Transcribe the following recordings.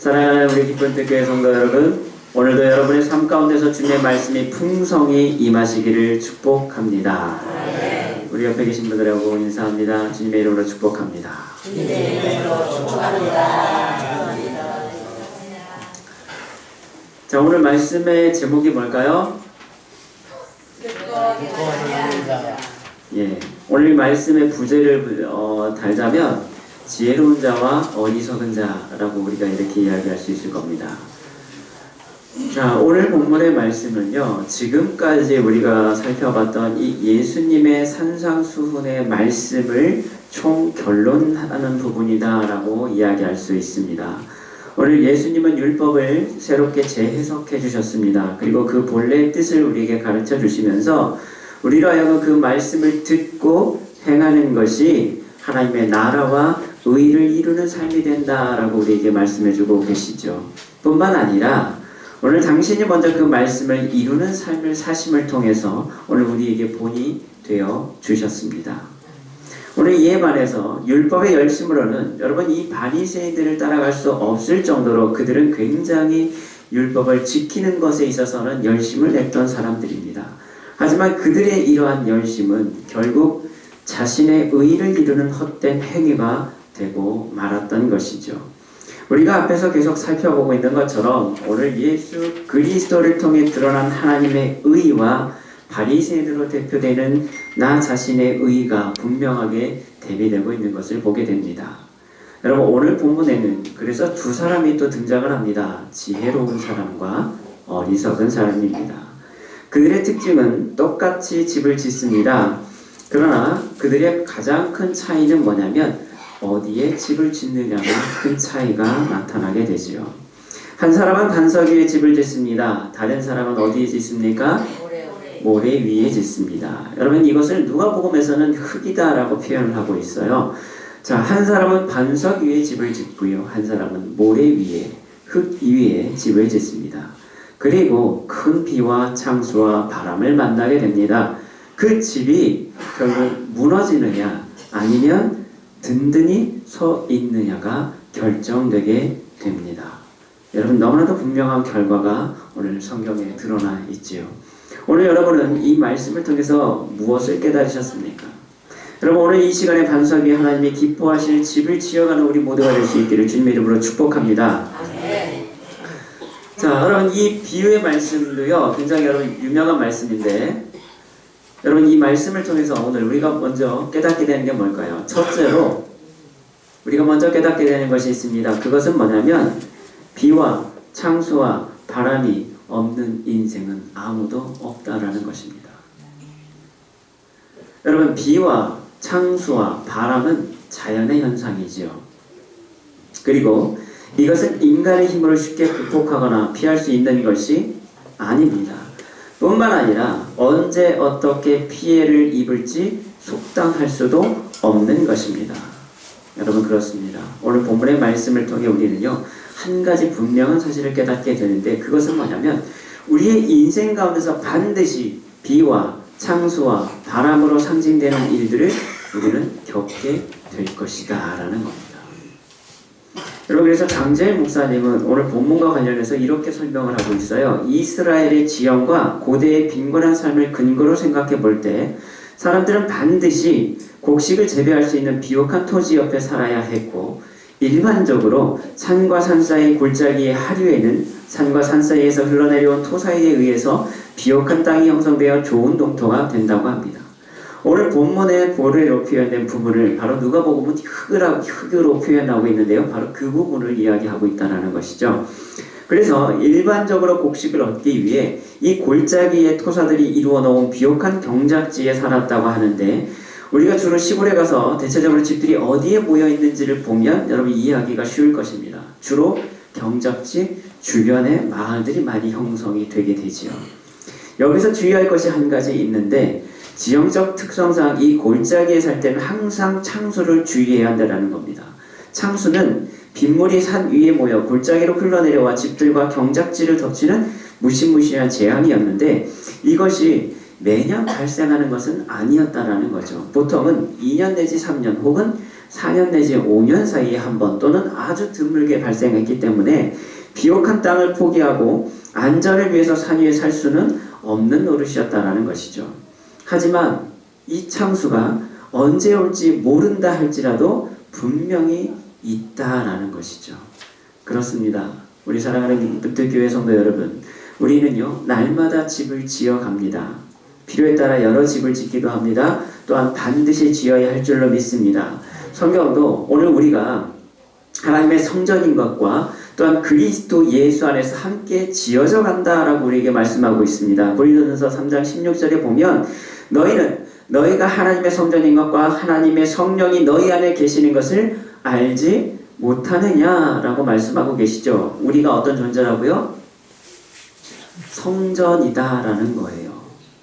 사랑하는 우리 기쁜 뜻교회 성도 여러분, 오늘도 여러분의 삶 가운데서 주님의 말씀이 풍성히 임하시기를 축복합니다. 우리 옆에 계신 분들하고 인사합니다. 주님의 이름으로 축복합니다. 주님의 이름으로 축복합니다. 자, 오늘 말씀의 제목이 뭘까요? 오늘 말씀의 부제를 달자면 지혜로운 자와 어리석은 자라고 우리가 이렇게 이야기할 수 있을 겁니다. 자, 오늘 본문의 말씀은요, 지금까지 우리가 살펴봤던 이 예수님의 산상수훈의 말씀을 총 결론하는 부분이다라고 이야기할 수 있습니다. 오늘 예수님은 율법을 새롭게 재해석해 주셨습니다. 그리고 그 본래의 뜻을 우리에게 가르쳐 주시면서 우리로 하여금 그 말씀을 듣고 행하는 것이 하나님의 나라와 의를 이루는 삶이 된다라고 우리에게 말씀해 주고 계시죠. 뿐만 아니라 오늘 당신이 먼저 그 말씀을 이루는 삶을 사심을 통해서 오늘 우리에게 본이 되어 주셨습니다. 오늘 이에 반해서 율법의 열심으로는 여러분 이 바리새인들을 따라갈 수 없을 정도로 그들은 굉장히 율법을 지키는 것에 있어서는 열심을 냈던 사람들입니다. 하지만 그들의 이러한 열심은 결국 자신의 의를 이루는 헛된 행위가 되고 말았던 것이죠. 우리가 앞에서 계속 살펴보고 있는 것처럼 오늘 예수 그리스도를 통해 드러난 하나님의 의와 바리새인으로 대표되는 나 자신의 의가 분명하게 대비되고 있는 것을 보게 됩니다. 여러분 오늘 본문에는 그래서 두 사람이 또 등장을 합니다. 지혜로운 사람과 어리석은 사람입니다. 그들의 특징은 똑같이 집을 짓습니다. 그러나 그들의 가장 큰 차이는 뭐냐면 어디에 집을 짓느냐가 큰 차이가 나타나게 되지요. 한 사람은 반석 위에 집을 짓습니다. 다른 사람은 어디에 짓습니까? 모래 위에 짓습니다. 여러분 이것을 누가복음에서는 흙이다라고 표현을 하고 있어요. 자, 한 사람은 반석 위에 집을 짓고요. 한 사람은 모래 위에 흙 위에 집을 짓습니다. 그리고 큰 비와 창수와 바람을 만나게 됩니다. 그 집이 결국 무너지느냐 아니면 든든히 서 있느냐가 결정되게 됩니다. 여러분 너무나도 분명한 결과가 오늘 성경에 드러나 있지요. 오늘 여러분은 이 말씀을 통해서 무엇을 깨달으셨습니까? 여러분 오늘 이 시간에 반석 위에 하나님이 기뻐하실 집을 지어가는 우리 모두가 될 수 있기를 주님의 이름으로 축복합니다. 자, 여러분 이 비유의 말씀도요 굉장히 여러분 유명한 말씀인데 여러분 이 말씀을 통해서 오늘 우리가 먼저 깨닫게 되는 게 뭘까요? 첫째로 우리가 먼저 깨닫게 되는 것이 있습니다. 그것은 뭐냐면 비와 창수와 바람이 없는 인생은 아무도 없다라는 것입니다. 여러분 비와 창수와 바람은 자연의 현상이지요. 그리고 이것은 인간의 힘으로 쉽게 극복하거나 피할 수 있는 것이 아닙니다. 뿐만 아니라 언제 어떻게 피해를 입을지 속단할 수도 없는 것입니다. 여러분 그렇습니다. 오늘 본문의 말씀을 통해 우리는요 한 가지 분명한 사실을 깨닫게 되는데 그것은 뭐냐면 우리의 인생 가운데서 반드시 비와 창수와 바람으로 상징되는 일들을 우리는 겪게 될 것이다 라는 겁니다. 여러분 그래서 장재일 목사님은 오늘 본문과 관련해서 이렇게 설명을 하고 있어요. 이스라엘의 지형과 고대의 빈곤한 삶을 근거로 생각해 볼 때 사람들은 반드시 곡식을 재배할 수 있는 비옥한 토지 옆에 살아야 했고 일반적으로 산과 산 사이 골짜기의 하류에는 산과 산 사이에서 흘러내려온 토사에 의해서 비옥한 땅이 형성되어 좋은 동토가 된다고 합니다. 오늘 본문의 모래로 표현된 부분을 바로 누가복음은 흙으로 표현하고 있는데요. 바로 그 부분을 이야기하고 있다는 것이죠. 그래서 일반적으로 곡식을 얻기 위해 이 골짜기의 토사들이 이루어 놓은 비옥한 경작지에 살았다고 하는데 우리가 주로 시골에 가서 대체적으로 집들이 어디에 모여 있는지를 보면 여러분 이해하기가 쉬울 것입니다. 주로 경작지 주변에 마을들이 많이 형성이 되게 되지요. 여기서 주의할 것이 한 가지 있는데 지형적 특성상 이 골짜기에 살 때는 항상 창수를 주의해야 한다는 겁니다. 창수는 빗물이 산 위에 모여 골짜기로 흘러내려와 집들과 경작지를 덮치는 무시무시한 재앙이었는데 이것이 매년 발생하는 것은 아니었다라는 거죠. 보통은 2년 내지 3년 혹은 4년 내지 5년 사이에 한 번 또는 아주 드물게 발생했기 때문에 비옥한 땅을 포기하고 안전을 위해서 산 위에 살 수는 없는 노릇이었다라는 것이죠. 하지만 이 창수가 언제 올지 모른다 할지라도 분명히 있다라는 것이죠. 그렇습니다. 우리 사랑하는 붓들교회 성도 여러분, 우리는요 날마다 집을 지어갑니다. 필요에 따라 여러 집을 짓기도 합니다. 또한 반드시 지어야 할 줄로 믿습니다. 성경도 오늘 우리가 하나님의 성전인 것과 또한 그리스도 예수 안에서 함께 지어져 간다라고 우리에게 말씀하고 있습니다. 고린도전서 3장 16절에 보면 너희가 하나님의 성전인 것과 하나님의 성령이 너희 안에 계시는 것을 알지 못하느냐라고 말씀하고 계시죠. 우리가 어떤 존재라고요? 성전이다라는 거예요.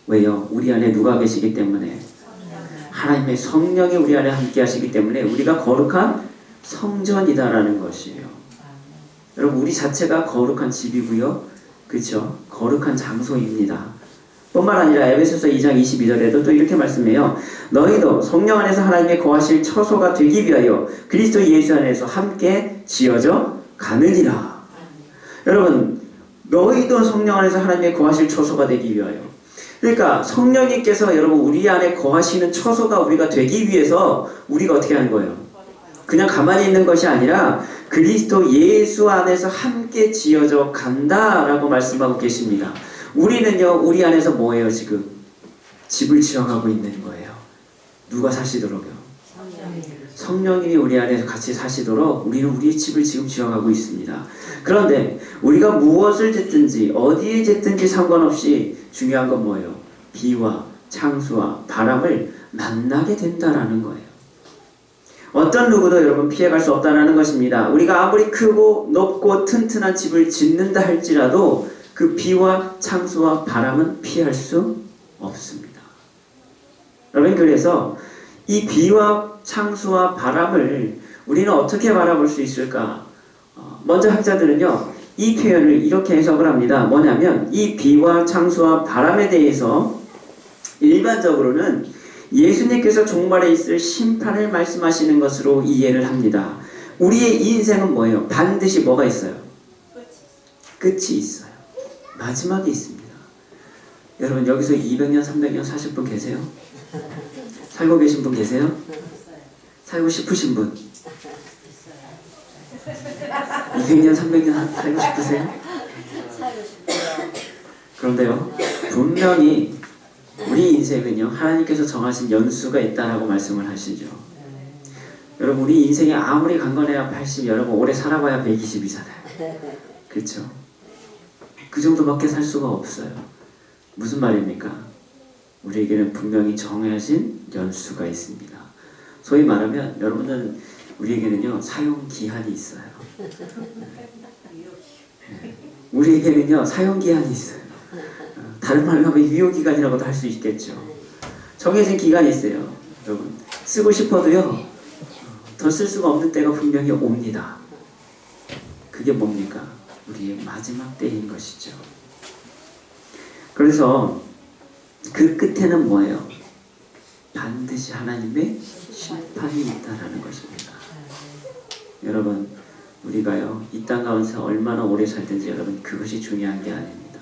왜요? 우리 안에 누가 계시기 때문에? 하나님의 성령이 우리 안에 함께 하시기 때문에 우리가 거룩한 성전이다라는 것이에요. 여러분, 우리 자체가 거룩한 집이고요. 그렇죠? 거룩한 장소입니다. 뿐만 아니라 에베소서 2장 22절에도 또 이렇게 말씀해요. 너희도 성령 안에서 하나님의 거하실 처소가 되기 위하여 그리스도 예수 안에서 함께 지어져 가느니라. 여러분, 너희도 성령 안에서 하나님의 거하실 처소가 되기 위하여. 그러니까 성령님께서 여러분 우리 안에 거하시는 처소가 우리가 되기 위해서 우리가 어떻게 하는 거예요? 그냥 가만히 있는 것이 아니라 그리스도 예수 안에서 함께 지어져 간다라고 말씀하고 계십니다. 우리는요 우리 안에서 뭐예요? 지금 집을 지어가고 있는 거예요. 누가 사시도록요? 성령님이 우리 안에서 같이 사시도록 우리는 우리의 집을 지금 지어가고 있습니다. 그런데 우리가 무엇을 짓든지 어디에 짓든지 상관없이 중요한 건 뭐예요? 비와 창수와 바람을 만나게 된다라는 거예요. 어떤 누구도 여러분 피해갈 수 없다라는 것입니다. 우리가 아무리 크고 높고 튼튼한 집을 짓는다 할지라도 그 비와 창수와 바람은 피할 수 없습니다. 여러분, 그래서 이 비와 창수와 바람을 우리는 어떻게 바라볼 수 있을까? 먼저 학자들은요 이 표현을 이렇게 해석을 합니다. 뭐냐면 이 비와 창수와 바람에 대해서 일반적으로는 예수님께서 종말에 있을 심판을 말씀하시는 것으로 이해를 합니다. 우리의 인생은 뭐예요? 반드시 뭐가 있어요? 끝이 있어요. 마지막이 있습니다. 여러분, 여기서 200년, 300년 사실 분 계세요? 살고 계신 분 계세요? 살고 싶으신 분? 200년, 300년 살고 싶으세요? 그런데요, 분명히 우리 인생은요 하나님께서 정하신 연수가 있다라고 말씀을 하시죠. 여러분, 우리 인생이 아무리 강건해야 80, 여러분 오래 살아봐야 120이잖아요. 그렇죠? 그 정도밖에 살 수가 없어요. 무슨 말입니까? 우리에게는 분명히 정하신 연수가 있습니다. 소위 말하면 여러분은 우리에게는요 사용기한이 있어요. 우리에게는요 사용기한이 있어요. 다른 말로 하면 유효기간이라고도 할 수 있겠죠. 정해진 기간이 있어요. 여러분, 쓰고 싶어도요 더 쓸 수가 없는 때가 분명히 옵니다. 그게 뭡니까? 우리의 마지막 때인 것이죠. 그래서 그 끝에는 뭐예요? 반드시 하나님의 심판이 있다라는 것입니다. 여러분, 우리가요 이 땅 가운데서 얼마나 오래 살든지 여러분 그것이 중요한 게 아닙니다.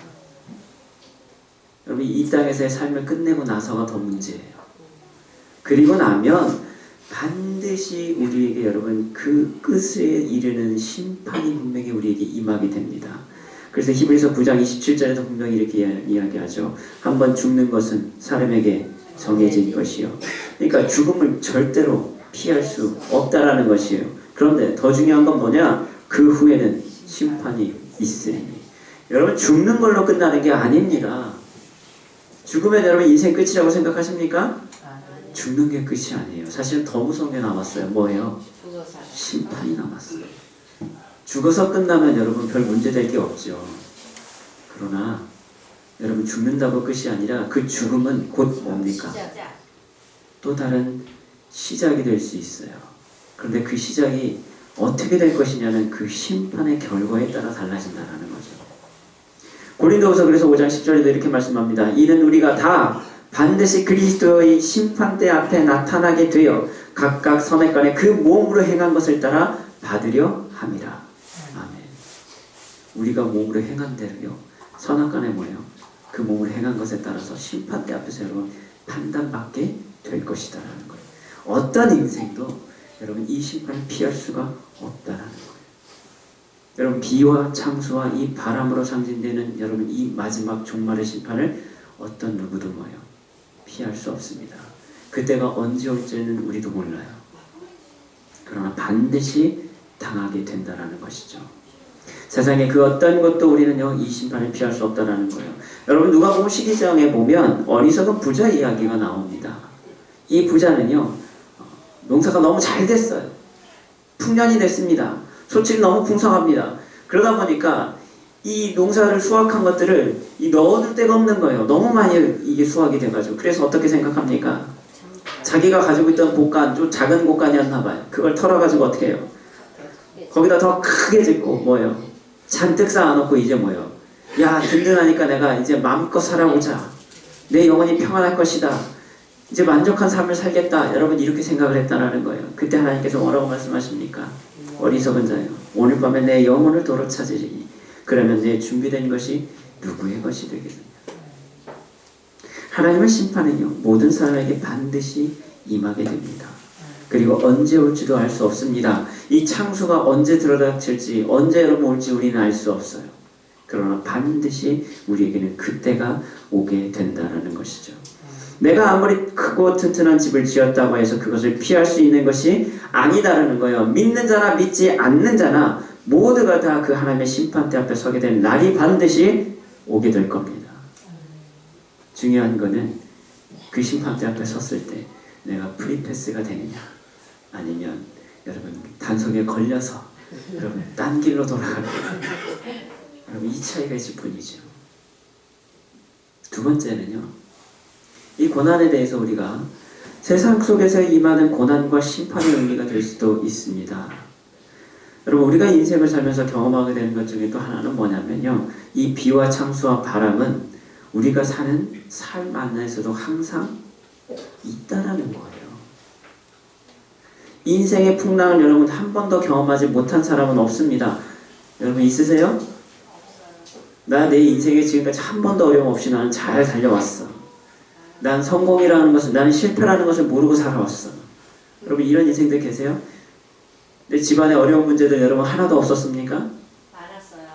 여러분, 이 땅에서의 삶을 끝내고 나서가 더 문제예요. 그리고 나면 반드시 우리에게 여러분 그 끝에 이르는 심판이 분명히 우리에게 임하게 됩니다. 그래서 히브리서 9장 27절에도 분명히 이렇게 이야기하죠. 한번 죽는 것은 사람에게 정해진 것이요. 그러니까 죽음을 절대로 피할 수 없다라는 것이에요. 그런데 더 중요한 건 뭐냐? 그 후에는 심판이 있으니. 여러분, 죽는 걸로 끝나는 게 아닙니다. 죽으면 여러분 인생 끝이라고 생각하십니까? 죽는 게 끝이 아니에요. 사실은 더 무서운 게 남았어요. 뭐예요? 심판이 남았어요. 죽어서 끝나면 여러분 별 문제될 게 없죠. 그러나 여러분 죽는다고 끝이 아니라 그 죽음은 곧 뭡니까? 또 다른 시작이 될 수 있어요. 그런데 그 시작이 어떻게 될 것이냐는 그 심판의 결과에 따라 달라진다는 거죠. 고린도후서 그래서 5장 10절에도 이렇게 말씀합니다. 이는 우리가 다 반드시 그리스도의 심판대 앞에 나타나게 되어 각각 선악간에 그 몸으로 행한 것을 따라 받으려 함이라. 아멘. 우리가 몸으로 행한 대로요, 선악간에 뭐예요? 그 몸으로 행한 것에 따라서 심판대 앞에서 여러분 판단받게 될 것이다라는 거예요. 어떤 인생도 여러분 이 심판을 피할 수가 없다라는 거예요. 여러분 비와 창수와 이 바람으로 상징되는 여러분 이 마지막 종말의 심판을 어떤 누구도 뭐예요? 피할 수 없습니다. 그때가 언제 올지는 우리도 몰라요. 그러나 반드시 당하게 된다라는 것이죠. 세상에 그 어떤 것도 우리는요 이 심판을 피할 수 없다라는 거예요. 여러분 누가복음 12장에 보면 어리석은 부자 이야기가 나옵니다. 이 부자는요 농사가 너무 잘 됐어요. 풍년이 됐습니다. 소출이 너무 풍성합니다. 그러다 보니까 이 농사를 수확한 것들을 넣어둘 데가 없는 거예요. 너무 많이 이게 수확이 돼가지고. 그래서 어떻게 생각합니까? 자기가 가지고 있던 곡간, 좀 작은 곡간이었나 봐요. 그걸 털어가지고 어떻게 해요? 거기다 더 크게 짓고 뭐예요? 잔뜩 쌓아놓고 이제 뭐예요? 야, 든든하니까 내가 이제 마음껏 살아보자. 내 영혼이 평안할 것이다. 이제 만족한 삶을 살겠다. 여러분 이렇게 생각을 했다는 거예요. 그때 하나님께서 뭐라고 말씀하십니까? 어리석은 자요, 오늘 밤에 내 영혼을 도로 찾으리니 그러면 내 준비된 것이 누구의 것이 되겠느냐. 하나님의 심판은요 모든 사람에게 반드시 임하게 됩니다. 그리고 언제 올지도 알 수 없습니다. 이 창수가 언제 들어닥칠지 언제 여러분 올지 우리는 알 수 없어요. 그러나 반드시 우리에게는 그때가 오게 된다는 것이죠. 내가 아무리 크고 튼튼한 집을 지었다고 해서 그것을 피할 수 있는 것이 아니다라는 거예요. 믿는 자나 믿지 않는 자나 모두가 다 그 하나님의 심판대 앞에 서게 될 날이 반드시 오게 될 겁니다. 중요한 거는 그 심판대 앞에 섰을 때 내가 프리패스가 되느냐 아니면 여러분 단속에 걸려서 여러분 딴 길로 돌아가느냐. 여러분 이 차이가 있을 뿐이죠. 두 번째는요, 이 고난에 대해서 우리가 세상 속에서 임하는 고난과 심판의 의미가 될 수도 있습니다. 여러분 우리가 인생을 살면서 경험하게 되는 것 중에 또 하나는 뭐냐면요, 이 비와 창수와 바람은 우리가 사는 삶 안에서도 항상 있다라는 거예요. 인생의 풍랑을 여러분 한 번도 경험하지 못한 사람은 없습니다. 여러분 있으세요? 나 내 인생에 지금까지 한 번도 어려움 없이 나는 잘 달려왔어. 난 성공이라는 것을, 나는 실패라는 것을 모르고 살아왔어. 여러분 이런 인생들 계세요? 내 집안에 어려운 문제들 여러분 하나도 없었습니까? 많았어요.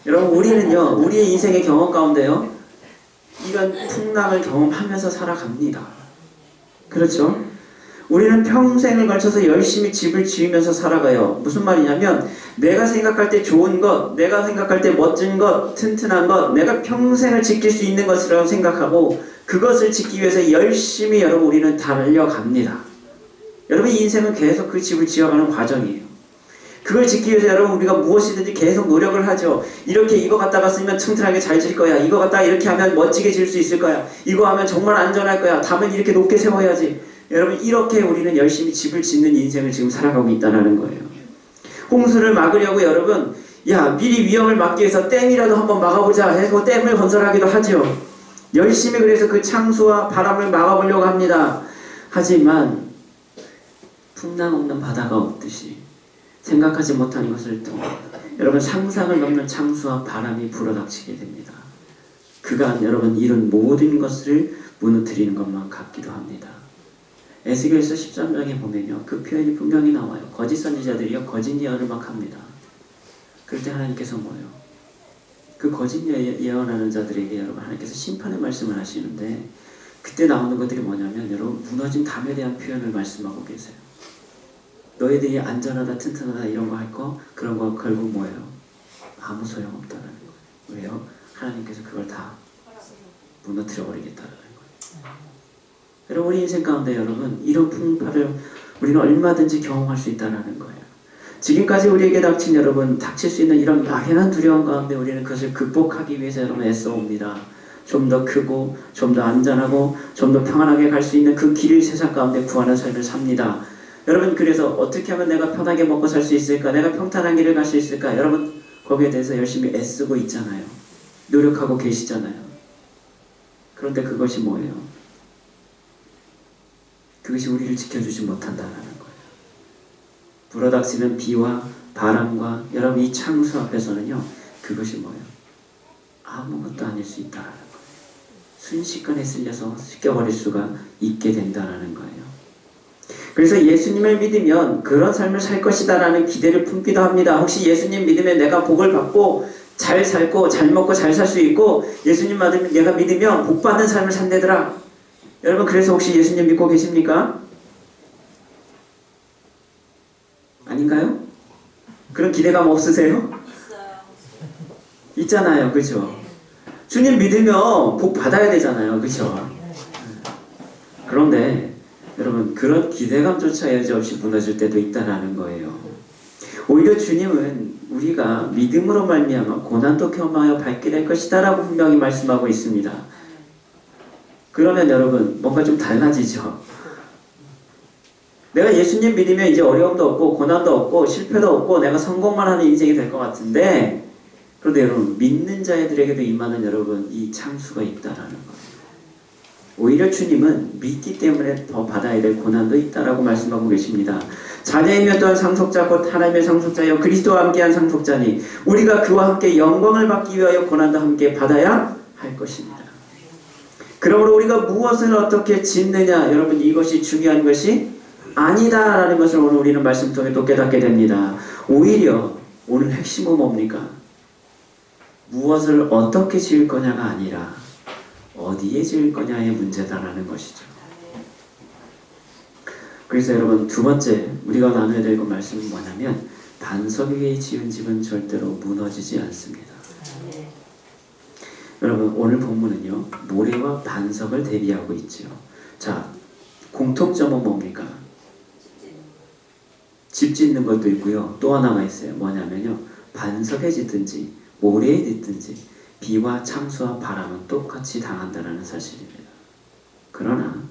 여러분 우리는요, 우리의 인생의 경험 가운데요 이런 풍랑을 경험하면서 살아갑니다. 그렇죠? 우리는 평생을 걸쳐서 열심히 집을 지으면서 살아가요. 무슨 말이냐면 내가 생각할 때 좋은 것, 내가 생각할 때 멋진 것, 튼튼한 것, 내가 평생을 지킬 수 있는 것이라고 생각하고 그것을 짓기 위해서 열심히 여러분 우리는 달려갑니다. 여러분 이 인생은 계속 그 집을 지어가는 과정이에요. 그걸 짓기 위해서 여러분 우리가 무엇이든지 계속 노력을 하죠. 이렇게 이거 갖다가 쓰면 튼튼하게 잘 질 거야. 이거 갖다가 이렇게 하면 멋지게 질 수 있을 거야. 이거 하면 정말 안전할 거야. 담을 이렇게 높게 세워야지. 여러분 이렇게 우리는 열심히 집을 짓는 인생을 지금 살아가고 있다는 거예요. 홍수를 막으려고 여러분 야 미리 위험을 막기 위해서 댐이라도 한번 막아보자 해서 댐을 건설하기도 하죠. 열심히 그래서 그 창수와 바람을 막아보려고 합니다. 하지만 풍랑 없는 바다가 없듯이 생각하지 못한 것을 통해 여러분 상상을 넘는 창수와 바람이 불어닥치게 됩니다. 그간 여러분 이룬 모든 것을 무너뜨리는 것만 같기도 합니다. 에스겔서 13장에 보면요 그 표현이 분명히 나와요. 거짓 선지자들이요 거짓 예언을 막 합니다. 그럴 때 하나님께서 뭐예요? 그 거짓 예언하는 자들에게 여러분 하나님께서 심판의 말씀을 하시는데 그때 나오는 것들이 뭐냐면 여러분 무너진 담에 대한 표현을 말씀하고 계세요. 너희들이 안전하다 튼튼하다 이런 거 할 거 그런 거 결국 뭐예요? 아무 소용없다는 거예요. 왜요? 하나님께서 그걸 다 무너뜨려 버리겠다는 거예요. 여러분 우리 인생 가운데 여러분 이런 풍파를 우리는 얼마든지 경험할 수 있다는 거예요. 지금까지 우리에게 닥친 여러분 닥칠 수 있는 이런 막연한 두려움 가운데 우리는 그것을 극복하기 위해서 여러분 애써옵니다. 좀 더 크고 좀 더 안전하고 좀 더 평안하게 갈 수 있는 그 길을 세상 가운데 구하는 삶을 삽니다. 여러분 그래서 어떻게 하면 내가 편하게 먹고 살 수 있을까? 내가 평탄한 길을 갈 수 있을까? 여러분 거기에 대해서 열심히 애쓰고 있잖아요. 노력하고 계시잖아요. 그런데 그것이 뭐예요? 그것이 우리를 지켜주지 못한다는 거예요. 불어닥치는 비와 바람과 여러분 이 창수 앞에서는요, 그것이 뭐예요? 아무것도 아닐 수 있다는 거예요. 순식간에 쓸려서 씻겨버릴 수가 있게 된다는 거예요. 그래서 예수님을 믿으면 그런 삶을 살 것이다라는 기대를 품기도 합니다. 혹시 예수님 믿으면 내가 복을 받고 잘 살고 잘 먹고 잘 살 수 있고 예수님 믿으면 내가 믿으면 복 받는 삶을 산대더라. 여러분 그래서 혹시 예수님 믿고 계십니까? 아닌가요? 그런 기대감 없으세요? 있어요. 있잖아요, 그죠? 주님 믿으면 복 받아야 되잖아요, 그죠? 그런데 여러분 그런 기대감조차 여지없이 무너질 때도 있다라는 거예요. 오히려 주님은 우리가 믿음으로 말미암아 고난도 겸하여 밟게 될 것이다라고 분명히 말씀하고 있습니다. 그러면 여러분 뭔가 좀 달라지죠. 내가 예수님 믿으면 이제 어려움도 없고 고난도 없고 실패도 없고 내가 성공만 하는 인생이 될 것 같은데, 그런데 여러분 믿는 자들에게도 임하는 여러분 이 창수가 있다라는 거예요. 오히려 주님은 믿기 때문에 더 받아야 될 고난도 있다라고 말씀하고 계십니다. 자녀이며 또한 상속자 곧 하나님의 상속자여 그리스도와 함께한 상속자니 우리가 그와 함께 영광을 받기 위하여 고난도 함께 받아야 할 것입니다. 그러므로 우리가 무엇을 어떻게 짓느냐, 여러분 이것이 중요한 것이 아니다라는 것을 오늘 우리는 말씀 통해 또 깨닫게 됩니다. 오히려 오늘 핵심은 뭡니까? 무엇을 어떻게 지을 거냐가 아니라 어디에 지을 거냐의 문제다라는 것이죠. 그래서 여러분 두 번째 우리가 나눠야 될 말씀은 뭐냐면 반석 위에 지은 집은 절대로 무너지지 않습니다. 여러분 오늘 본문은요 모래와 반석을 대비하고 있죠. 자, 공통점은 뭡니까? 집 짓는 것도 있고요. 또 하나가 있어요. 뭐냐면요 반석에 짓든지 모래에 짓든지 비와 창수와 바람은 똑같이 당한다는 사실입니다. 그러나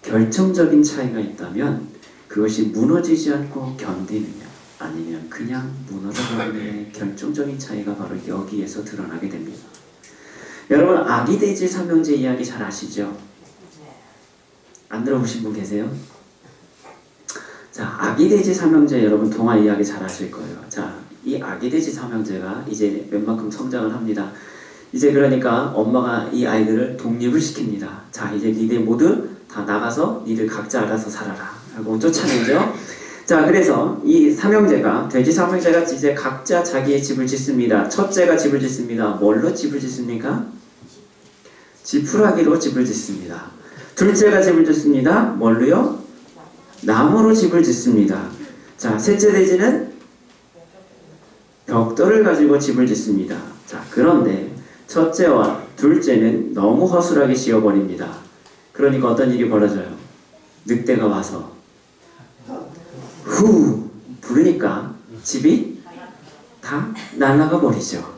결정적인 차이가 있다면 그것이 무너지지 않고 견디느냐 아니면 그냥 무너져버리느냐의 결정적인 차이가 바로 여기에서 드러나게 됩니다. 여러분 아기돼지 삼형제 이야기 잘 아시죠? 안 들어보신 분 계세요? 자, 아기돼지 삼형제 여러분 동화 이야기 잘 아실 거예요. 자, 이 아기돼지 삼형제가 이제 웬만큼 성장을 합니다. 이제 그러니까 엄마가 이 아이들을 독립을 시킵니다. 자, 이제 니들 모두 다 나가서 니들 각자 알아서 살아라 하고 쫓아내죠. 자, 그래서 이 삼형제가 돼지 삼형제가 이제 각자 자기의 집을 짓습니다. 첫째가 집을 짓습니다. 뭘로 집을 짓습니까? 지푸라기로 집을 짓습니다. 둘째가 집을 짓습니다. 뭘로요? 나무로 집을 짓습니다. 자, 셋째 돼지는 벽돌을 가지고 집을 짓습니다. 자, 그런데 첫째와 둘째는 너무 허술하게 지어버립니다. 그러니까 어떤 일이 벌어져요? 늑대가 와서 후 부르니까 집이 다 날아가 버리죠.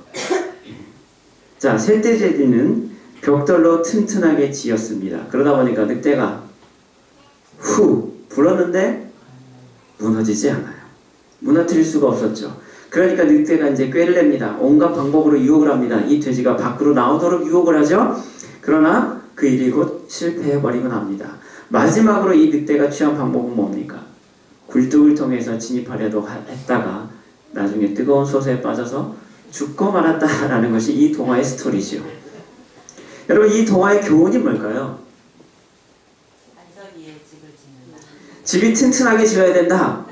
자, 셋째 돼지는 벽돌로 튼튼하게 지었습니다. 그러다 보니까 늑대가 후 불었는데 무너지지 않아요. 무너뜨릴 수가 없었죠. 그러니까 늑대가 이제 꾀를 냅니다. 온갖 방법으로 유혹을 합니다. 이 돼지가 밖으로 나오도록 유혹을 하죠. 그러나 그 일이 곧 실패해버리고 납니다. 마지막으로 이 늑대가 취한 방법은 뭡니까? 굴뚝을 통해서 진입하려고 했다가 나중에 뜨거운 솥에 빠져서 죽고 말았다라는 것이 이 동화의 스토리죠. 여러분 이 동화의 교훈이 뭘까요? 집이 튼튼하게 지어야 된다.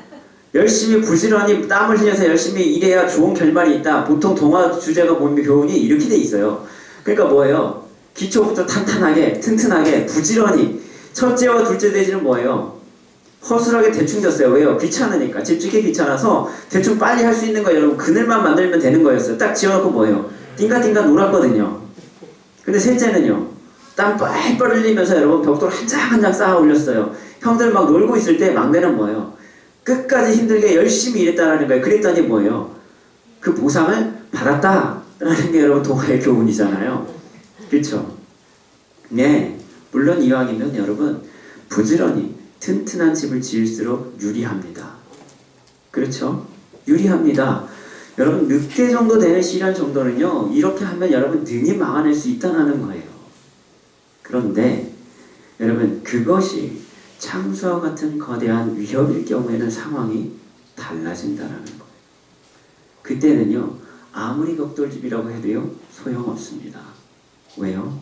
열심히 부지런히 땀을 흘려서 열심히 일해야 좋은 결말이 있다. 보통 동화 주제가 보면 교훈이 이렇게 돼 있어요. 그러니까 뭐예요? 기초부터 탄탄하게 튼튼하게 부지런히. 첫째와 둘째 돼지는 뭐예요? 허술하게 대충 졌어요. 왜요? 귀찮으니까. 집 짓기 귀찮아서 대충 빨리 할 수 있는 거 여러분 그늘만 만들면 되는 거였어요. 딱 지어놓고 뭐예요? 띵가띵가 놀았거든요. 근데 셋째는요. 땀 뻘뻘 흘리면서 여러분 벽돌 한 장 한 장 쌓아 올렸어요. 형들 막 놀고 있을 때 막내는 뭐예요? 끝까지 힘들게 열심히 일했다라는 거예요. 그랬더니 뭐예요? 그 보상을 받았다라는 게 여러분 동화의 교훈이잖아요. 그렇죠? 네, 물론 이왕이면 여러분 부지런히 튼튼한 집을 지을수록 유리합니다. 그렇죠? 유리합니다. 여러분 늑대 정도 되는 시련 정도는요 이렇게 하면 여러분 능히 막아낼 수 있다는 거예요. 그런데 여러분 그것이 창수와 같은 거대한 위협일 경우에는 상황이 달라진다라는 거예요. 그때는요, 아무리 벽돌집이라고 해도요, 소용없습니다. 왜요?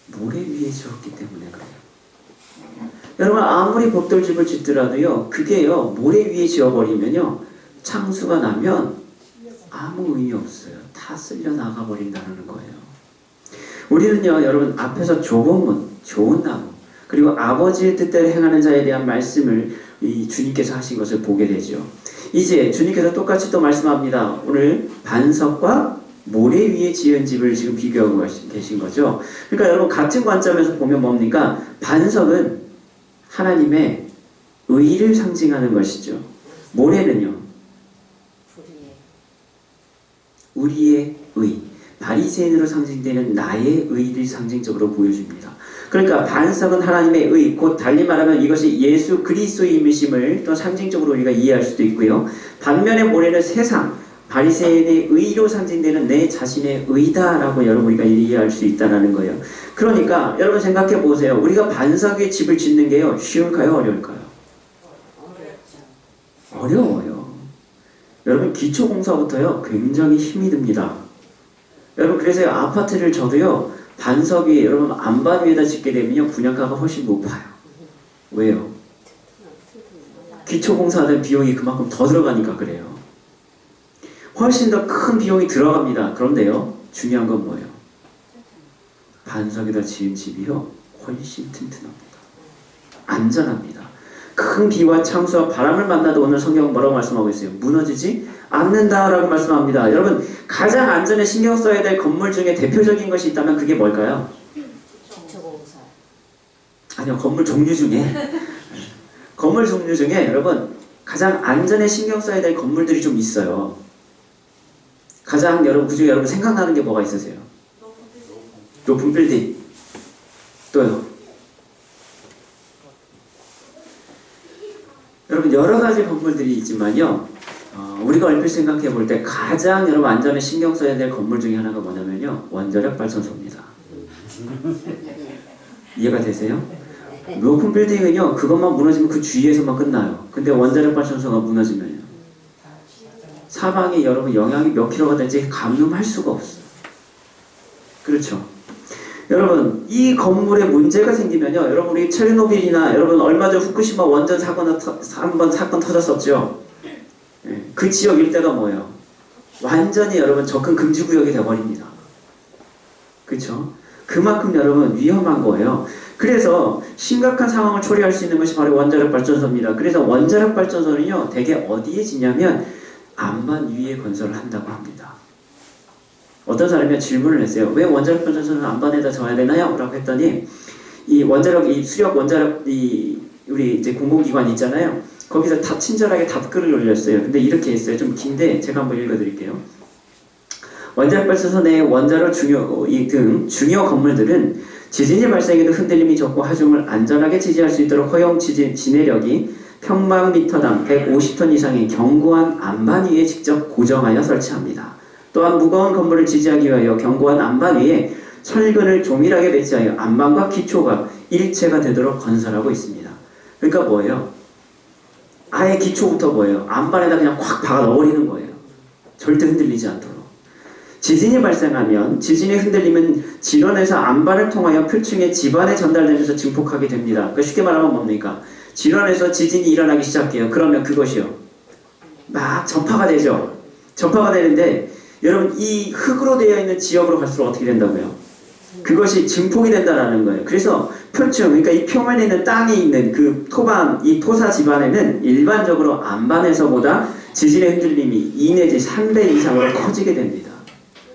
모래 위에 지었기 때문에 그래요. 여러분, 아무리 벽돌집을 짓더라도요, 그게요, 모래 위에 지어버리면요, 창수가 나면 아무 의미 없어요. 다 쓸려 나가버린다는 거예요. 우리는요, 여러분, 앞에서 좁은 문, 좋은 나무, 그리고 아버지의 뜻대로 행하는 자에 대한 말씀을 이 주님께서 하신 것을 보게 되죠. 이제 주님께서 똑같이 또 말씀합니다. 오늘 반석과 모래 위에 지은 집을 지금 비교하고 계신 거죠. 그러니까 여러분, 같은 관점에서 보면 뭡니까? 반석은 하나님의 의를 상징하는 것이죠. 모래는요, 우리의 의, 바리새인으로 상징되는 나의 의를 상징적으로 보여줍니다. 그러니까 반석은 하나님의 의, 곧 달리 말하면 이것이 예수 그리스도임이심을 또 상징적으로 우리가 이해할 수도 있고요. 반면에 모래는 세상, 바리새인의 의로 상징되는 내 자신의 의다라고 여러분 우리가 이해할 수 있다는 거예요. 그러니까 여러분 생각해 보세요. 우리가 반석 위에 집을 짓는 게요, 쉬울까요, 어려울까요? 어려워요. 여러분, 기초공사부터요 굉장히 힘이 듭니다. 여러분, 그래서 아파트를 저도요, 반석 위에, 여러분 안반 위에다 짓게 되면요, 분양가가 훨씬 높아요. 왜요? 기초공사하는 비용이 그만큼 더 들어가니까 그래요. 훨씬 더 큰 비용이 들어갑니다. 그런데요, 중요한 건 뭐예요? 반석에다 지은 집이요, 훨씬 튼튼합니다. 안전합니다. 큰 비와 창수와 바람을 만나도 오늘 성경은 뭐라고 말씀하고 있어요? 무너지지 않는다라고 말씀합니다. 여러분, 가장 안전에 신경 써야 될 건물 중에 대표적인 것이 있다면 그게 뭘까요? 기초공사. 아니요, 건물 종류 중에 건물 종류 중에 여러분 가장 안전에 신경 써야 될 건물들이 좀 있어요. 가장 여러분 그중에 여러분 생각나는 게 뭐가 있으세요? 높은 빌딩. 또요. 여러분, 여러 가지 건물들이 있지만요, 우리가 얼핏 생각해 볼 때 가장 여러분 안전에 신경 써야 될 건물 중에 하나가 뭐냐면요, 원자력 발전소입니다. 이해가 되세요? 높은 빌딩은요, 그것만 무너지면 그 주위에서만 끝나요. 근데 원자력 발전소가 무너지면요, 사방에 여러분 영향이 몇 킬로가 될지 감금할 수가 없어요. 그렇죠? 여러분, 이 건물에 문제가 생기면요, 여러분 우리 체르노빌이나 여러분 얼마 전 후쿠시마 원전 한번 사건 터졌었죠. 그 지역 일대가 뭐예요? 완전히 여러분 접근 금지 구역이 되어버립니다. 그렇죠? 그만큼 여러분 위험한 거예요. 그래서 심각한 상황을 초래할 수 있는 것이 바로 원자력 발전소입니다. 그래서 원자력 발전소는요, 대개 어디에 지냐면 안반 위에 건설을 한다고 합니다. 어떤 사람이 질문을 했어요. 왜 원자력 발전소는 안반에다 져야 되나요? 라고 했더니, 이 원자력, 이 수력 원자력, 우리 이제 공공기관 있잖아요. 거기서 다 친절하게 답글을 올렸어요. 근데 이렇게 했어요. 좀 긴데 제가 한번 읽어드릴게요. 원자력 발전소 내 원자력 등 중요 건물들은 지진이 발생해도 흔들림이 적고 하중을 안전하게 지지할 수 있도록 허용 지내력이 평방미터당 150톤 이상의 견고한 안반 위에 직접 고정하여 설치합니다. 또한 무거운 건물을 지지하기 위하여 견고한 안반 위에 철근을 조밀하게 배치하여 안반과 기초가 일체가 되도록 건설하고 있습니다. 그러니까 뭐예요? 아예 기초부터 뭐예요? 안반에다 그냥 콱 박아 넣어버리는 거예요. 절대 흔들리지 않도록. 지진이 발생하면 지진의 흔들림은 질원에서 안반을 통하여 표층의 지반에 전달되면서 증폭하게 됩니다. 그러니까 쉽게 말하면 뭡니까? 질원에서 지진이 일어나기 시작해요. 그러면 그것이요, 막 전파가 되죠. 전파가 되는데 여러분, 이 흙으로 되어 있는 지역으로 갈수록 어떻게 된다고요? 그것이 증폭이 된다는 거예요. 그래서 표층, 그러니까 이 표면에 있는 땅에 있는 그 토반, 이 토사 지반에는 일반적으로 안반에서보다 지진의 흔들림이 2 내지 3배 이상으로 커지게 됩니다.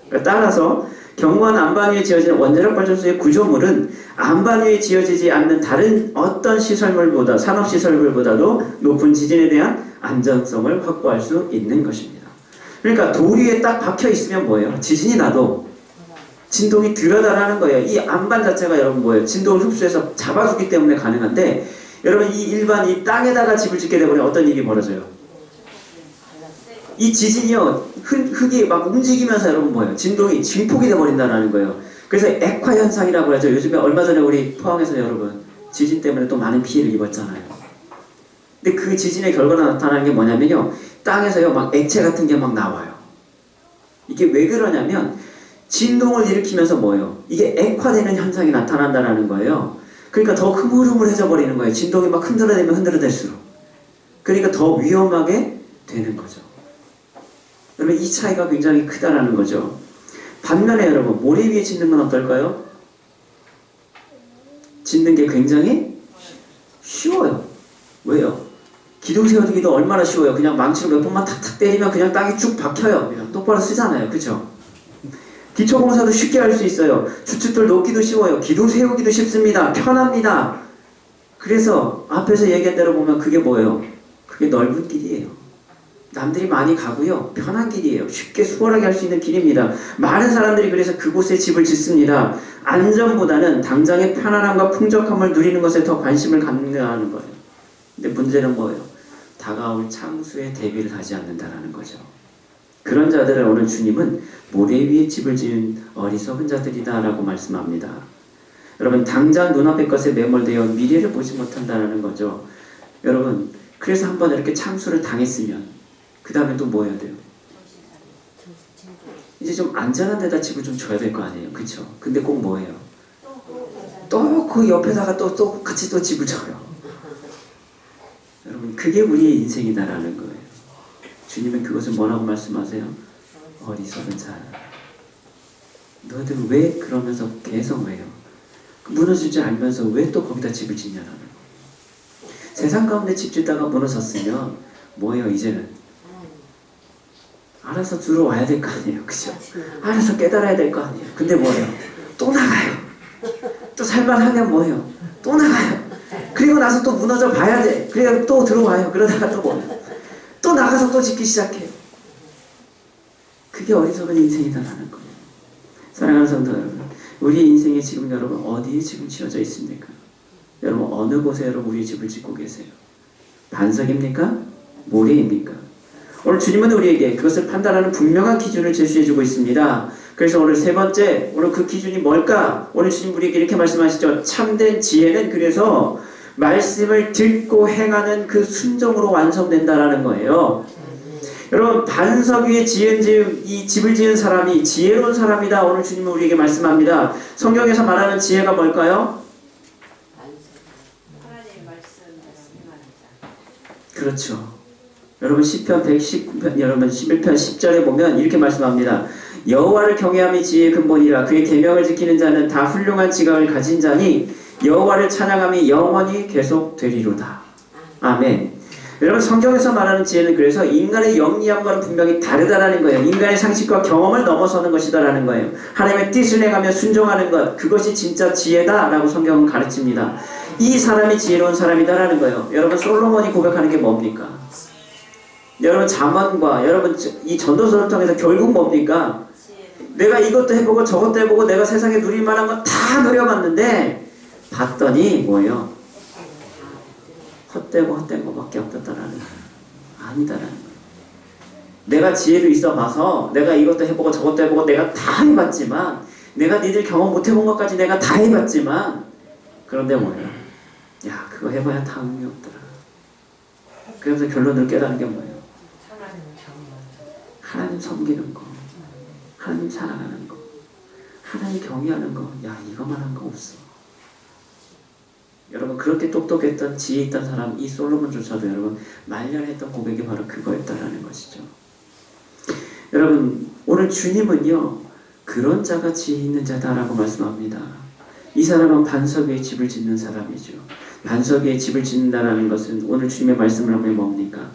그러니까 따라서 견고한 안반 위에 지어진 원자력 발전소의 구조물은 안반 위에 지어지지 않는 다른 어떤 시설물보다, 산업시설물보다도 높은 지진에 대한 안전성을 확보할 수 있는 것입니다. 그러니까 돌 위에 딱 박혀 있으면 뭐예요? 지진이 나도 진동이 덜하다라는 거예요. 이 안반 자체가 여러분 뭐예요? 진동을 흡수해서 잡아주기 때문에 가능한데, 여러분 이 일반 이 땅에다가 집을 짓게 되면 어떤 일이 벌어져요? 이 지진이요, 흙이 막 움직이면서 여러분 뭐예요? 진동이 증폭이 돼버린다는 거예요. 그래서 액화 현상이라고 하죠. 요즘에 얼마 전에 우리 포항에서 여러분 지진 때문에 또 많은 피해를 입었잖아요. 근데 그 지진의 결과로 나타나는 게 뭐냐면요. 땅에서요, 막 액체 같은 게 막 나와요. 이게 왜 그러냐면, 진동을 일으키면서 뭐예요? 이게 액화되는 현상이 나타난다는 거예요. 그러니까 더 흐물흐물해져 버리는 거예요. 진동이 막 흔들어대면 흔들어댈수록. 그러니까 더 위험하게 되는 거죠. 여러분, 이 차이가 굉장히 크다라는 거죠. 반면에 여러분, 모래 위에 짓는 건 어떨까요? 짓는 게 굉장히 쉬워요. 왜요? 기둥 세워두기도 얼마나 쉬워요. 그냥 망치로 몇 번만 탁탁 때리면 그냥 땅에 쭉 박혀요. 그냥 똑바로 쓰잖아요. 그죠? 기초공사도 쉽게 할 수 있어요. 주춧돌 놓기도 쉬워요. 기둥 세우기도 쉽습니다. 편합니다. 그래서 앞에서 얘기한 대로 보면 그게 뭐예요? 그게 넓은 길이에요. 남들이 많이 가고요. 편한 길이에요. 쉽게 수월하게 할 수 있는 길입니다. 많은 사람들이 그래서 그곳에 집을 짓습니다. 안전보다는 당장의 편안함과 풍족함을 누리는 것에 더 관심을 갖는다는 거예요. 근데 문제는 뭐예요? 다가올 창수에 대비를 하지 않는다는 거죠. 그런 자들을 오늘 주님은 모래 위에 집을 지은 어리석은 자들이다 라고 말씀합니다. 여러분, 당장 눈앞의 것에 매몰되어 미래를 보지 못한다는 거죠. 여러분, 그래서 한번 이렇게 창수를 당했으면 그 다음에 또 뭐 해야 돼요? 이제 좀 안전한 데다 집을 좀 줘야 될 거 아니에요. 그쵸? 근데 꼭 뭐예요? 또 그 옆에다가 또 같이 또 집을 줘요. 여러분, 그게 우리의 인생이다라는 거예요. 주님은 그것을 뭐라고 말씀하세요? 어리석은 자. 너희들 왜 그러면서 계속 왜요? 무너질 줄 알면서 왜 또 거기다 집을 짓냐라는 거. 세상 가운데 집 짓다가 무너졌으면 뭐예요 이제는? 알아서 들어와야 될 거 아니에요. 그죠? 알아서 깨달아야 될 거 아니에요. 근데 뭐예요? 또 나가요. 또 살만하면 뭐예요? 또 나가요. 그리고 나서 또 무너져 봐야 돼. 그래야 또 들어와요. 그러다가 또 뭐예요? 또 나가서 또 짓기 시작해요. 그게 어리석은 인생이다라는 거예요. 사랑하는 성도 여러분, 우리 인생에 지금 여러분 어디에 지금 지어져 있습니까? 여러분 어느 곳에 여러분 우리 집을 짓고 계세요? 반석입니까? 모래입니까? 오늘 주님은 우리에게 그것을 판단하는 분명한 기준을 제시해주고 있습니다. 그래서 오늘 세 번째, 오늘 그 기준이 뭘까? 오늘 주님 우리에게 이렇게 말씀하시죠. 참된 지혜는 그래서 말씀을 듣고 행하는 그 순종으로 완성된다라는 거예요. 여러분, 반석 위에 이 집을 지은 사람이 지혜로운 사람이다. 오늘 주님은 우리에게 말씀합니다. 성경에서 말하는 지혜가 뭘까요? 하나님의 말씀을 행하는 자. 그렇죠. 여러분 시편 119편, 여러분 11편 10절에 보면 이렇게 말씀합니다. 여호와를 경외함이 지혜의 근본이라 그의 계명을 지키는 자는 다 훌륭한 지각을 가진 자니 여호와를 찬양함이 영원히 계속되리로다. 아멘. 여러분 성경에서 말하는 지혜는 그래서 인간의 영리함과는 분명히 다르다라는 거예요. 인간의 상식과 경험을 넘어서는 것이다라는 거예요. 하나님의 뜻을 행하며 순종하는 것, 그것이 진짜 지혜다라고 성경은 가르칩니다. 이 사람이 지혜로운 사람이다라는 거예요. 여러분 솔로몬이 고백하는 게 뭡니까? 여러분 잠언과 여러분 이 전도서를 통해서 결국 뭡니까? 내가 이것도 해보고 저것도 해보고 내가 세상에 누릴 만한 거 다 누려봤는데 봤더니 뭐예요? 헛되고 헛된 거밖에 없었다라는 거예요. 아니다라는 거예요. 내가 지혜도 있어 봐서 내가 이것도 해보고 저것도 해보고 내가 다 해봤지만 내가 니들 경험 못 해본 것까지 내가 다 해봤지만 그런데 뭐예요? 야 그거 해봐야 다 의미 없더라. 그래서 결론을 깨닫는 게 뭐예요? 하나님 섬기는 거, 하나님 사랑하는 거, 하나님 경외하는 거, 야 이거만한 거 없어. 여러분 그렇게 똑똑했던 지혜 있던 사람 이 솔로몬조차도 여러분 말년했던 고백이 바로 그거였다라는 것이죠. 여러분 오늘 주님은요 그런 자가 지혜 있는 자다라고 말씀합니다. 이 사람은 반석 위에 집을 짓는 사람이죠. 반석 위에 집을 짓는다라는 것은 오늘 주님의 말씀을 하면 뭡니까?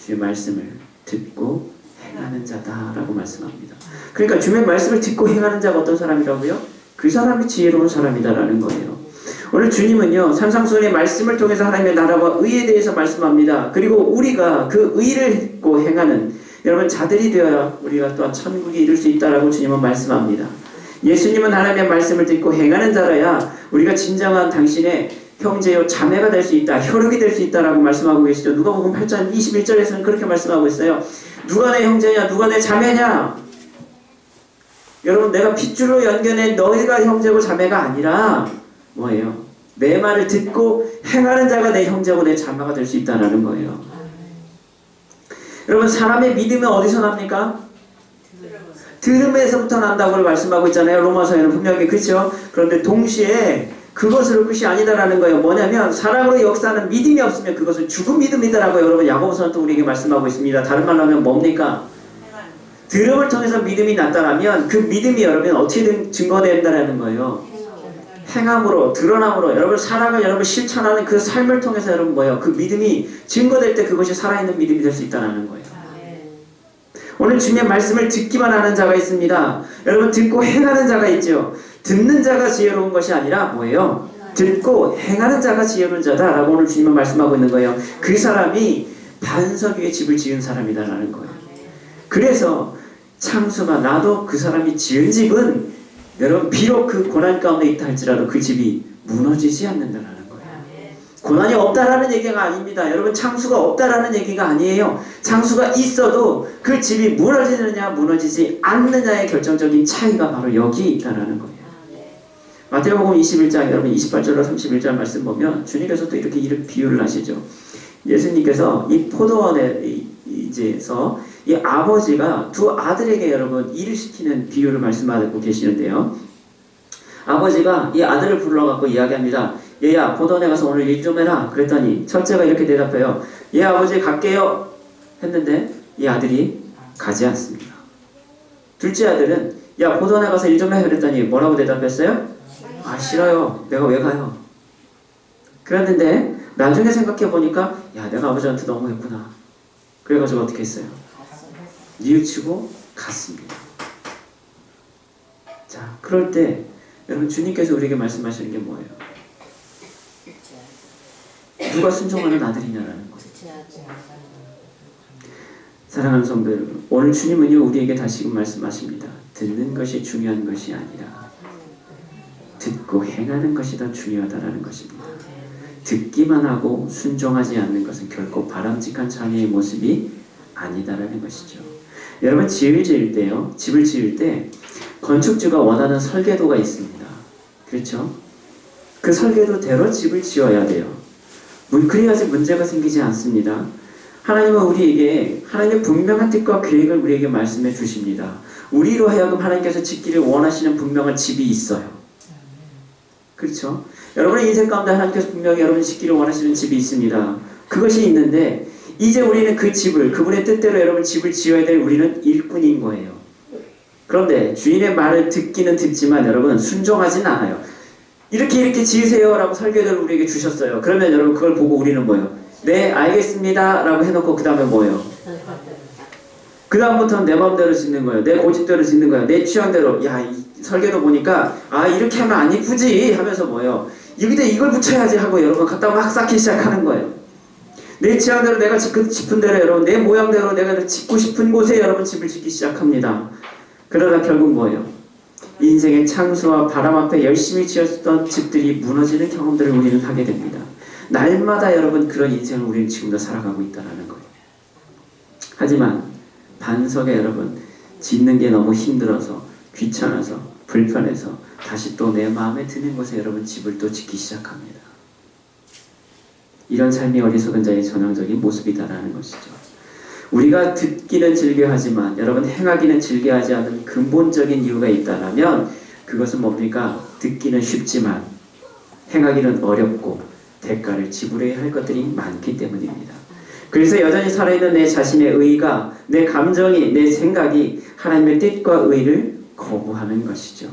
주의 말씀을 듣고 행하는 자다라고 말씀합니다. 그러니까 주님의 말씀을 듣고 행하는 자가 어떤 사람이라고요? 그 사람이 지혜로운 사람이다라는 거예요. 오늘 주님은요 산상수훈의 말씀을 통해서 하나님의 나라와 의에 대해서 말씀합니다. 그리고 우리가 그 의를 듣고 행하는 여러분 자들이 되어야 우리가 또한 천국에 이룰 수 있다라고 주님은 말씀합니다. 예수님은 하나님의 말씀을 듣고 행하는 자라야 우리가 진정한 당신의 형제요 자매가 될 수 있다, 혈육이 될 수 있다라고 말씀하고 계시죠. 누가복음 8장 21절에서는 그렇게 말씀하고 있어요. 누가 내 형제냐, 누가 내 자매냐? 여러분 내가 핏줄로 연결된 너희가 형제고 자매가 아니라 뭐예요? 내 말을 듣고 행하는 자가 내 형제고 내 자매가 될 수 있다는 거예요. 여러분, 사람의 믿음은 어디서 납니까? 들음에서부터 난다고 말씀하고 있잖아요. 로마서에는 분명히. 그렇죠? 그런데 동시에 그것으로 끝이 아니다라는 거예요. 뭐냐면 사랑으로 역사하는 믿음이 없으면 그것은 죽은 믿음이다라고 여러분 야고보서는 또 우리에게 말씀하고 있습니다. 다른 말로 하면 뭡니까? 들음을 통해서 믿음이 나타나면 그 믿음이 여러분 어떻게 증거된다라는 거예요. 행함으로, 드러남으로, 여러분 사랑을 여러분 실천하는 그 삶을 통해서 여러분 뭐예요? 그 믿음이 증거될 때 그것이 살아있는 믿음이 될 수 있다는 거예요. 오늘 주님의 말씀을 듣기만 하는 자가 있습니다. 여러분 듣고 행하는 자가 있죠. 듣는 자가 지혜로운 것이 아니라 뭐예요? 듣고 행하는 자가 지혜로운 자다라고 오늘 주님은 말씀하고 있는 거예요. 그 사람이 반석 위에 집을 지은 사람이다라는 거예요. 그래서 창수가 나도 그 사람이 지은 집은 여러분 비록 그 고난 가운데 있다 할지라도 그 집이 무너지지 않는다라는 거예요. 고난이 없다라는 얘기가 아닙니다. 여러분 창수가 없다라는 얘기가 아니에요. 창수가 있어도 그 집이 무너지느냐 무너지지 않느냐의 결정적인 차이가 바로 여기에 있다라는 거예요. 마태복음 21장 여러분 28절로 31절 말씀 보면 주님께서 또 이렇게 비유를 하시죠. 예수님께서 이 포도원에 이제서 이 아버지가 두 아들에게 여러분 일을 시키는 비유를 말씀하고 계시는데요. 아버지가 이 아들을 불러갖고 이야기합니다. 얘야 포도원에 가서 오늘 일 좀 해라. 그랬더니 첫째가 이렇게 대답해요. 예 아버지 갈게요 했는데 이 아들이 가지 않습니다. 둘째 아들은 야 포도원에 가서 일 좀 해 그랬더니 뭐라고 대답했어요? 아 싫어요. 내가 왜 가요? 그랬는데 나중에 생각해보니까 야 내가 아버지한테 너무했구나. 그래가지고 어떻게 했어요? 뉘우치고 갔습니다. 자 그럴 때 여러분 주님께서 우리에게 말씀하시는 게 뭐예요? 누가 순종하는 아들이냐라는 거예요. 사랑하는 성도 여러분, 오늘 주님은요 우리에게 다시금 말씀하십니다. 듣는 것이 중요한 것이 아니라 듣고 행하는 것이 더 중요하다라는 것입니다. 듣기만 하고 순종하지 않는 것은 결코 바람직한 자녀의 모습이 아니다라는 것이죠. 여러분 집을 지을 때 건축주가 원하는 설계도가 있습니다. 그렇죠? 그 설계도대로 집을 지어야 돼요. 그래야지 문제가 생기지 않습니다. 하나님은 우리에게 하나님의 분명한 뜻과 계획을 우리에게 말씀해 주십니다. 우리로 하여금 하나님께서 짓기를 원하시는 분명한 집이 있어요. 그렇죠? 여러분의 인생 가운데 하나님께서 분명히 여러분 짓기를 원하시는 집이 있습니다. 그것이 있는데 이제 우리는 그 집을 그분의 뜻대로 여러분 집을 지어야 될 우리는 일꾼인 거예요. 그런데 주인의 말을 듣기는 듣지만 여러분 순종하진 않아요. 이렇게 지으세요 라고 설계도를 우리에게 주셨어요. 그러면 여러분 그걸 보고 우리는 뭐예요? 네 알겠습니다 라고 해놓고 그 다음에 뭐예요? 그 다음부터는 내 마음대로 짓는 거예요. 내 고집대로 짓는 거예요. 내 취향대로. 야, 이 설계도 보니까 아 이렇게 하면 안 이쁘지 하면서 뭐예요? 여기다 이걸 붙여야지 하고 여러분 갖다 막 쌓기 시작하는 거예요. 내 취향대로 내가 짓고 싶은 대로 여러분 내 모양대로 내가 짓고 싶은 곳에 여러분 집을 짓기 시작합니다. 그러다 결국 뭐예요? 인생의 창수와 바람 앞에 열심히 지었던 집들이 무너지는 경험들을 우리는 하게 됩니다. 날마다 여러분 그런 인생을 우리는 지금도 살아가고 있다는 거예요. 하지만 반석에 여러분 짓는 게 너무 힘들어서 귀찮아서 불편해서 다시 또 내 마음에 드는 곳에 여러분 집을 또 짓기 시작합니다. 이런 삶이 어리석은 자의 전형적인 모습이다라는 것이죠. 우리가 듣기는 즐겨하지만 여러분 행하기는 즐겨하지 않는 근본적인 이유가 있다면 그것은 뭡니까? 듣기는 쉽지만 행하기는 어렵고 대가를 지불해야 할 것들이 많기 때문입니다. 그래서 여전히 살아있는 내 자신의 의가 내 감정이 내 생각이 하나님의 뜻과 의를 거부하는 것이죠.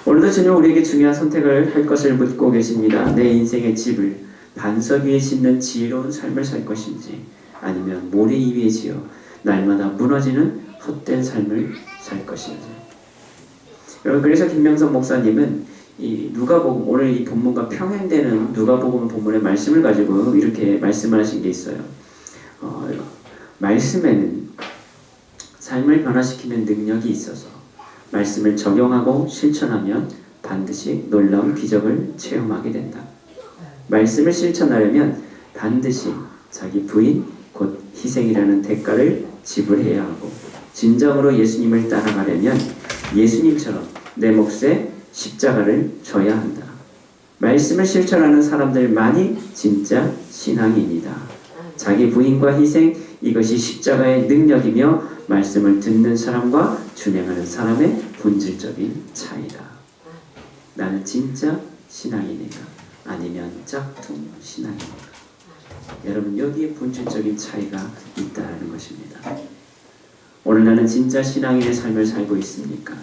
오늘도 주님 우리에게 중요한 선택을 할 것을 묻고 계십니다. 내 인생의 집을 반석 위에 짓는 지혜로운 삶을 살 것인지 아니면 모래 위에 지어 날마다 무너지는 헛된 삶을 살 것인지. 여러분 그래서 김명선 목사님은 이 누가복음 오늘 이 본문과 평행되는 누가복음 본문의 말씀을 가지고 이렇게 말씀을 하신 게 있어요. 말씀에는 삶을 변화시키는 능력이 있어서 말씀을 적용하고 실천하면 반드시 놀라운 기적을 체험하게 된다. 말씀을 실천하려면 반드시 자기 부인 곧 희생이라는 대가를 지불해야 하고 진정으로 예수님을 따라가려면 예수님처럼 내 몫에 십자가를 져야 한다. 말씀을 실천하는 사람들만이 진짜 신앙입니다. 자기 부인과 희생, 이것이 십자가의 능력이며 말씀을 듣는 사람과 준행하는 사람의 본질적인 차이다. 나는 진짜 신앙인인가? 아니면 짝퉁 신앙인인가? 여러분, 여기에 본질적인 차이가 있다는 것입니다. 오늘 나는 진짜 신앙인의 삶을 살고 있습니까?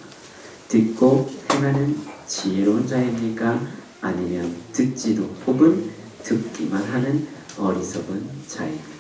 듣고 행하는 지혜로운 자입니까? 아니면 듣지도 혹은 듣기만 하는 어리석은 자입니까?